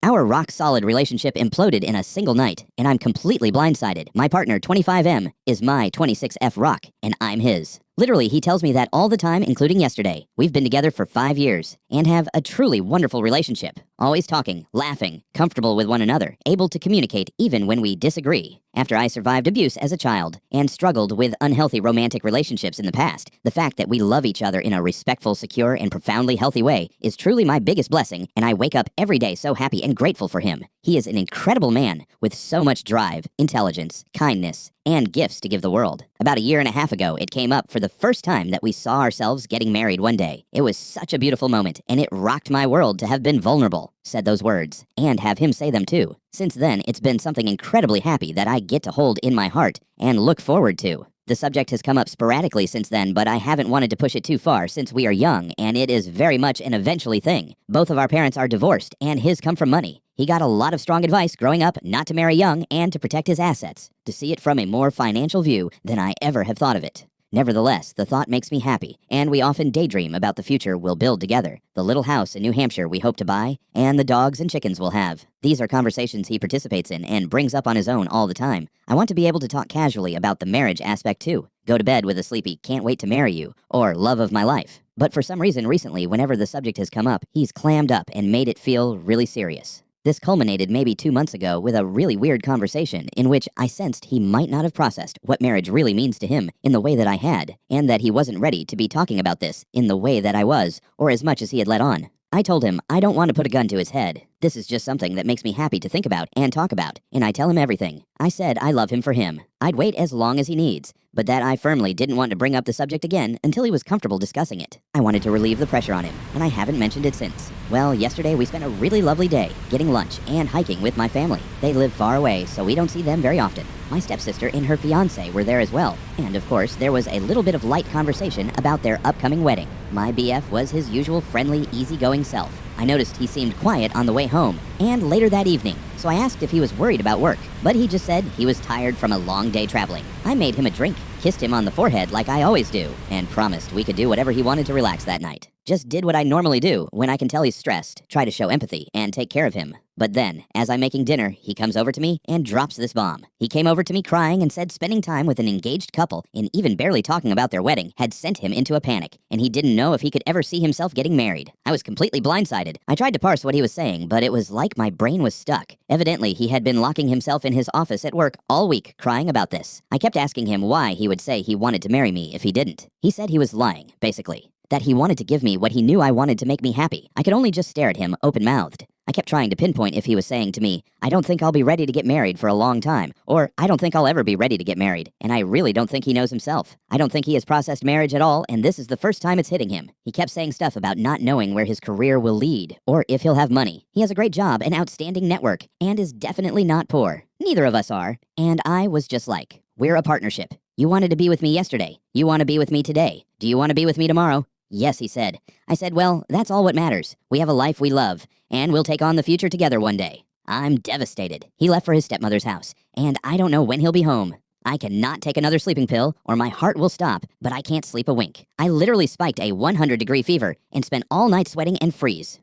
Our rock-solid relationship imploded in a single night, and I'm completely blindsided. My partner, 25M, is my 26F rock, and I'm his. Literally, he tells me that all the time, including yesterday. We've been together for 5 years and have a truly wonderful relationship. Always talking, laughing, comfortable with one another, able to communicate even when we disagree. After I survived abuse as a child and struggled with unhealthy romantic relationships in the past, the fact that we love each other in a respectful, secure, and profoundly healthy way is truly my biggest blessing, and I wake up every day so happy and grateful for him. He is an incredible man with so much drive, intelligence, kindness, and gifts to give the world. About a year and a half ago, it came up for the first time that we saw ourselves getting married one day. It was such a beautiful moment, and it rocked my world to have been vulnerable, said those words, and have him say them too. Since then, it's been something incredibly happy that I get to hold in my heart and look forward to. The subject has come up sporadically since then, but I haven't wanted to push it too far since we are young, and it is very much an eventually thing. Both of our parents are divorced, and his come from money. He got a lot of strong advice growing up not to marry young and to protect his assets, to see it from a more financial view than I ever have thought of it. Nevertheless, the thought makes me happy, and we often daydream about the future we'll build together, the little house in New Hampshire we hope to buy, and the dogs and chickens we'll have. These are conversations he participates in and brings up on his own all the time. I want to be able to talk casually about the marriage aspect too. Go to bed with a sleepy "can't wait to marry you" or "love of my life." But for some reason recently, whenever the subject has come up, he's clammed up and made it feel really serious. This culminated maybe 2 months ago with a really weird conversation in which I sensed he might not have processed what marriage really means to him in the way that I had, and that he wasn't ready to be talking about this in the way that I was, or as much as he had let on. I told him I don't want to put a gun to his head. This is just something that makes me happy to think about and talk about, and I tell him everything. I said I love him for him. I'd wait as long as he needs, but that I firmly didn't want to bring up the subject again until he was comfortable discussing it. I wanted to relieve the pressure on him, and I haven't mentioned it since. Well, yesterday we spent a really lovely day, getting lunch and hiking with my family. They live far away, so we don't see them very often. My stepsister and her fiancé were there as well, and of course, there was a little bit of light conversation about their upcoming wedding. My BF was his usual friendly, easygoing self. I noticed he seemed quiet on the way home, and later that evening, so I asked if he was worried about work, but he just said he was tired from a long day traveling. I made him a drink, kissed him on the forehead like I always do, and promised we could do whatever he wanted to relax that night. Just did what I normally do when I can tell he's stressed, try to show empathy and take care of him. But then, as I'm making dinner, he comes over to me and drops this bomb. He came over to me crying and said spending time with an engaged couple and even barely talking about their wedding had sent him into a panic, and he didn't know if he could ever see himself getting married. I was completely blindsided. I tried to parse what he was saying, but it was like my brain was stuck. Evidently, he had been locking himself in his office at work all week crying about this. I kept asking him why he would say he wanted to marry me if he didn't. He said he was lying, basically. That he wanted to give me what he knew I wanted to make me happy. I could only just stare at him open-mouthed. I kept trying to pinpoint if he was saying to me, I don't think I'll be ready to get married for a long time, or I don't think I'll ever be ready to get married, and I really don't think he knows himself. I don't think he has processed marriage at all, and this is the first time it's hitting him. He kept saying stuff about not knowing where his career will lead, or if he'll have money. He has a great job, an outstanding network, and is definitely not poor. Neither of us are, and I was just like, we're a partnership. You wanted to be with me yesterday. You want to be with me today. Do you want to be with me tomorrow? Yes, he said. I said, well, that's all what matters. We have a life we love, and we'll take on the future together one day. I'm devastated. He left for his stepmother's house, and I don't know when he'll be home. I cannot take another sleeping pill, or my heart will stop, but I can't sleep a wink. I literally spiked a 100-degree fever and spent all night sweating and freeze.